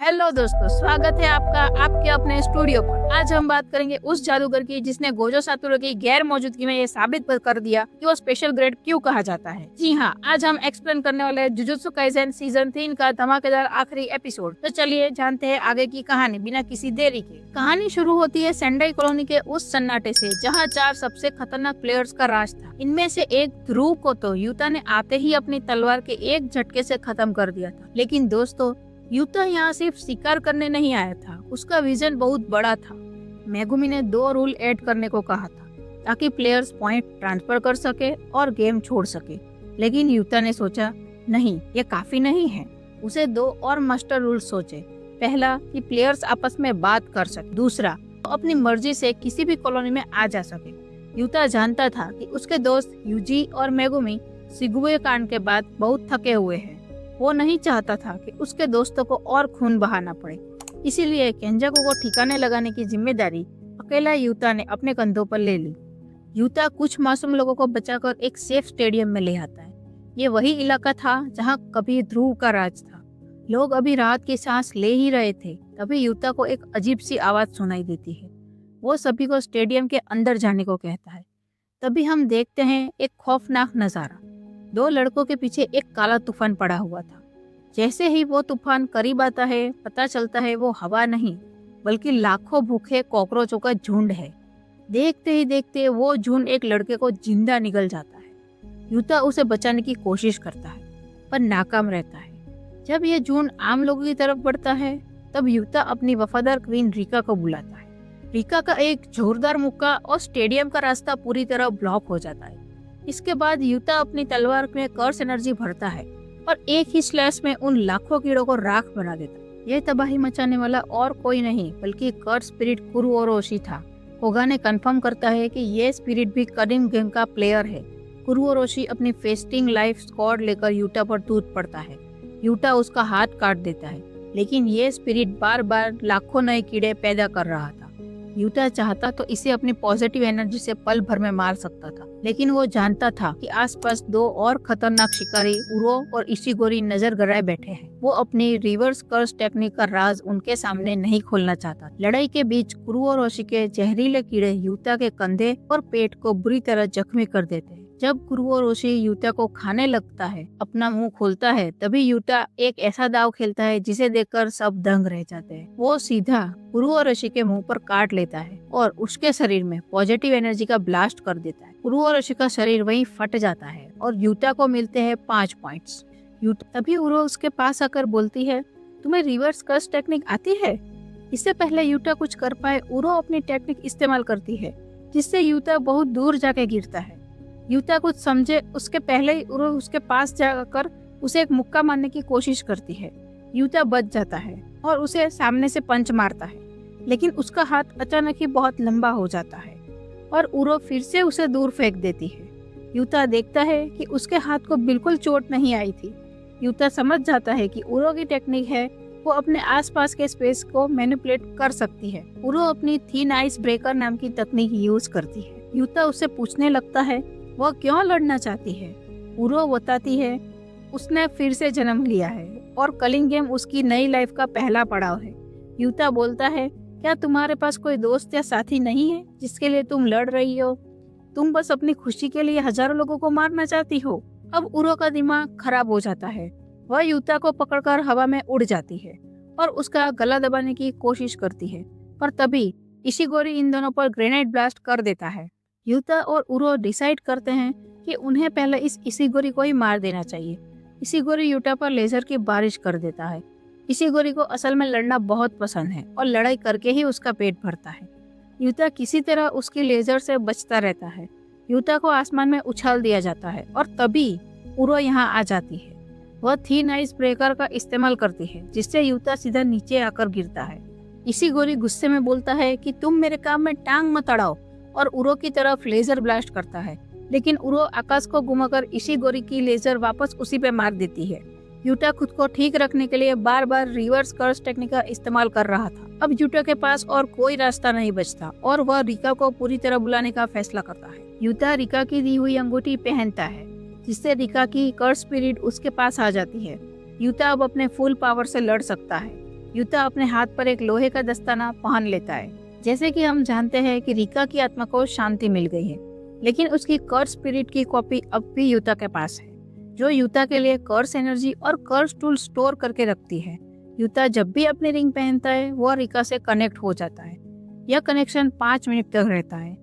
Hello दोस्तों, स्वागत है आपका आपके अपने स्टूडियो पर। आज हम बात करेंगे उस जादूगर की जिसने गोजो सातोरू की गैर मौजूदगी में ये साबित कर दिया कि वो स्पेशल ग्रेड क्यों कहा जाता है। जी हाँ, आज हम एक्सप्लेन करने वाले हैं जुजुत्सु काइसेन सीजन 3 का धमाकेदार आखिरी एपिसोड। तो चलिए जानते हैं आगे की कहानी बिना किसी देरी के। कहानी शुरू होती है सेंडाई कॉलोनी के उस सन्नाटे से जहाँ 4 सबसे खतरनाक प्लेयर्स का राज था। इनमें से एक ध्रुव को तो युता ने आते ही अपनी तलवार के एक झटके से खत्म कर दिया था। लेकिन दोस्तों, युता यहाँ सिर्फ शिकार करने नहीं आया था, उसका विजन बहुत बड़ा था। मेगुमी ने 2 रूल ऐड करने को कहा था ताकि प्लेयर्स पॉइंट ट्रांसफर कर सके और गेम छोड़ सके। लेकिन युता ने सोचा नहीं, ये काफी नहीं है। उसे 2 और मास्टर रूल सोचे। पहला कि प्लेयर्स आपस में बात कर सके, दूसरा तो अपनी मर्जी से किसी भी कॉलोनी में आ जा सके। युता जानता था कि उसके दोस्त यूजी और मेगुमी शिगुए कांड के बाद बहुत थके हुए हैं। वो नहीं चाहता था कि उसके दोस्तों को और खून बहाना पड़े, इसीलिए केंजाकू को ठिकाने लगाने की जिम्मेदारी अकेला युता ने अपने कंधों पर ले ली। युता कुछ मासूम लोगों को बचाकर एक सेफ स्टेडियम में ले आता है। ये वही इलाका था जहाँ कभी ध्रुव का राज था। लोग अभी राहत की सांस ले ही रहे थे, तभी युता को एक अजीब सी आवाज सुनाई देती है। वो सभी को स्टेडियम के अंदर जाने को कहता है। तभी हम देखते हैं एक खौफनाक नजारा। 2 लड़कों के पीछे एक काला तूफान पड़ा हुआ था। जैसे ही वो तूफान करीब आता है, पता चलता है वो हवा नहीं बल्कि लाखों भूखे कॉकरोचों का झुंड है। देखते ही देखते वो झुंड एक लड़के को जिंदा निगल जाता है। युता उसे बचाने की कोशिश करता है पर नाकाम रहता है। जब ये झुंड आम लोगों की तरफ बढ़ता है, तब युता अपनी वफादार क्वीन रिका को बुलाता है। रिका का एक जोरदार मुक्का और स्टेडियम का रास्ता पूरी तरह ब्लॉक हो जाता है। इसके बाद युता अपनी तलवार में कर्स एनर्जी भरता है और एक ही स्लैश में उन लाखों कीड़ों को राख बना देता है। यह तबाही मचाने वाला और कोई नहीं बल्कि कर्स स्पिरिट कुरुओरोशी था। होगा ने कंफर्म करता है कि ये स्पिरिट भी करीम गेम का प्लेयर है। कुरुओरोशी अपनी फेस्टिंग लाइफ स्क्वाड लेकर युता पर टूट पड़ता है। युता उसका हाथ काट देता है, लेकिन ये स्पिरिट बार बार लाखों नए कीड़े पैदा कर रहा था। युता चाहता तो इसे अपनी पॉजिटिव एनर्जी से पल भर में मार सकता था, लेकिन वो जानता था कि आसपास 2 और खतरनाक शिकारी उरो और इशिगोरी नजर गड़ाए बैठे हैं। वो अपनी रिवर्स कर्स टेक्निक का राज उनके सामने नहीं खोलना चाहता। लड़ाई के बीच कुरुओरोशी के जहरीले कीड़े युता के कंधे और पेट को बुरी तरह जख्मी कर देते हैं। जब कुरुओरोशी युता को खाने लगता है, अपना मुंह खोलता है, तभी युता एक ऐसा दाव खेलता है जिसे देखकर सब दंग रह जाते हैं। वो सीधा कुरुओरोशी के मुंह पर काट लेता है और उसके शरीर में पॉजिटिव एनर्जी का ब्लास्ट कर देता है। कुरुओरोशी का शरीर वहीं फट जाता है और युता को मिलते हैं 5 पॉइंट्स। तभी उरो उसके पास आकर बोलती है, तुम्हें रिवर्स कर्स टेक्निक आती है? इससे पहले युता कुछ कर पाए, उरो अपनी टेक्निक इस्तेमाल करती है जिससे युता बहुत दूर जाके गिरता है। युता कुछ समझे उसके पहले ही उरो उसके पास जाकर उसे एक मुक्का मारने की कोशिश करती है। युता बच जाता है और उसे सामने से पंच मारता है, लेकिन उसका हाथ अचानक ही बहुत लंबा हो जाता है और उरो फिर से उसे दूर फेंक देती है। युता देखता है कि उसके हाथ को बिल्कुल चोट नहीं आई थी। युता समझ जाता है कि उरो की टेक्निक है, वो अपने आसपास के स्पेस को मैनिपुलेट कर सकती है। उरो अपनी थीन आइस ब्रेकर नाम की तकनीक यूज करती है। युता उससे पूछने लगता है वह क्यों लड़ना चाहती है। उरो बताती है उसने फिर से जन्म लिया है और कलिंग गेम उसकी नई लाइफ का पहला पड़ाव है। युता बोलता है, क्या तुम्हारे पास कोई दोस्त या साथी नहीं है जिसके लिए तुम लड़ रही हो? तुम बस अपनी खुशी के लिए हजारों लोगों को मारना चाहती हो। अब उरो का दिमाग खराब हो जाता है। वह युता को पकड़कर हवा में उड़ जाती है और उसका गला दबाने की कोशिश करती है, पर तभी इशिगोरी इन दोनों पर ग्रेनेड ब्लास्ट कर देता है। युता और उरो डिसाइड करते हैं कि उन्हें पहले इस इशिगोरी को ही मार देना चाहिए। इशिगोरी युता पर लेजर की बारिश कर देता है। इशिगोरी को असल में लड़ना बहुत पसंद है और लड़ाई करके ही उसका पेट भरता है। युता किसी तरह उसकी लेजर से बचता रहता है। युता को आसमान में उछाल दिया जाता है और तभी उरो यहाँ आ जाती है। वह थीन आइस ब्रेकर का इस्तेमाल करती है जिससे युता सीधा नीचे आकर गिरता है। इशिगोरी गुस्से में बोलता है कि तुम मेरे काम में टांग मत अड़ाओ और उरो की तरफ लेजर ब्लास्ट करता है, लेकिन उरो आकाश को घुमाकर इशिगोरी की लेजर वापस उसी पे मार देती है। युता खुद को ठीक रखने के लिए बार बार रिवर्स कर्स टेक्निक का इस्तेमाल कर रहा था। अब युता के पास और कोई रास्ता नहीं बचता और वह रिका को पूरी तरह बुलाने का फैसला करता है। युता रिका की दी हुई अंगूठी पहनता है जिससे रिका की कर्स स्पिरिट उसके पास आ जाती है। युता अब अपने फुल पावर से लड़ सकता है। युता अपने हाथ पर एक लोहे का दस्ताना पहन लेता है। जैसे कि हम जानते हैं कि रिका की आत्मा को शांति मिल गई है, लेकिन उसकी कर्स स्पिरिट की कॉपी अब भी युता के पास है, जो युता के लिए कर्स एनर्जी और कर्स टूल स्टोर करके रखती है। युता जब भी अपनी रिंग पहनता है वह रिका से कनेक्ट हो जाता है। यह कनेक्शन 5 मिनट तक रहता है।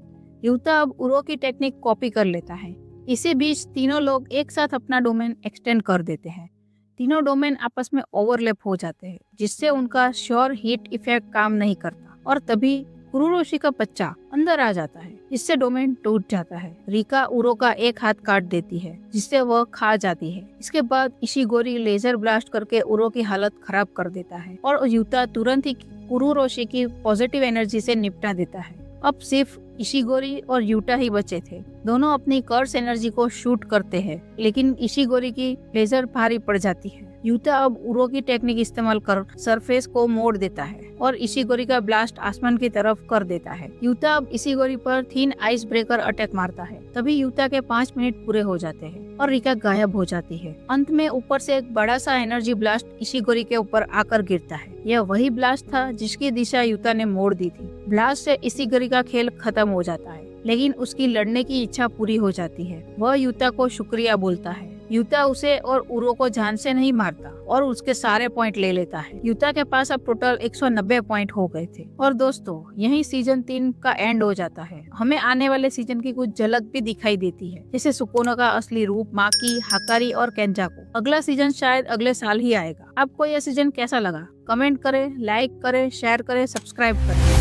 युता अब उरो की टेक्निक कॉपी कर लेता है। इसी बीच तीनों लोग एक साथ अपना डोमेन एक्सटेंड कर देते हैं। तीनों डोमेन आपस में ओवरलैप हो जाते हैं, जिससे उनका श्योर हीट इफेक्ट काम नहीं करता और तभी कुरुरोशी का बच्चा अंदर आ जाता है, जिससे डोमेन टूट जाता है। रिका उरो का एक हाथ काट देती है, जिससे वह खा जाती है। इसके बाद इशिगोरी लेजर ब्लास्ट करके उरो की हालत खराब कर देता है और युता तुरंत ही कुरुरोशी की पॉजिटिव एनर्जी से निपटा देता है। अब सिर्फ इशिगोरी और युता ही बचे थे। दोनों अपनी कर्स एनर्जी को शूट करते हैं, लेकिन इशिगोरी की लेजर भारी पड़ जाती है। युता अब उरो की टेक्निक इस्तेमाल कर सरफेस को मोड़ देता है और इशिगोरी का ब्लास्ट आसमान की तरफ कर देता है। युता अब इशिगोरी पर थिन आइस ब्रेकर अटैक मारता है। तभी युता के 5 मिनट पूरे हो जाते हैं और रिका गायब हो जाती है। अंत में ऊपर से एक बड़ा सा एनर्जी ब्लास्ट इशिगोरी के ऊपर आकर गिरता है। यह वही ब्लास्ट था जिसकी दिशा युता ने मोड़ दी थी। ब्लास्ट से इशिगोरी का खेल खत्म हो जाता है, लेकिन उसकी लड़ने की इच्छा पूरी हो जाती है। वह युता को शुक्रिया बोलता है। युता उसे और उरो को जान से नहीं मारता और उसके सारे पॉइंट ले लेता है। युता के पास अब टोटल 190 पॉइंट हो गए थे। और दोस्तों, यही सीजन 3 का एंड हो जाता है। हमें आने वाले सीजन की कुछ झलक भी दिखाई देती है, जैसे सुकोनो का असली रूप, माकी, हाकारी और केंजाको। अगला सीजन शायद अगले साल ही आएगा। आपको यह सीजन कैसा लगा? कमेंट करें, लाइक करें, शेयर करें, सब्सक्राइब करें।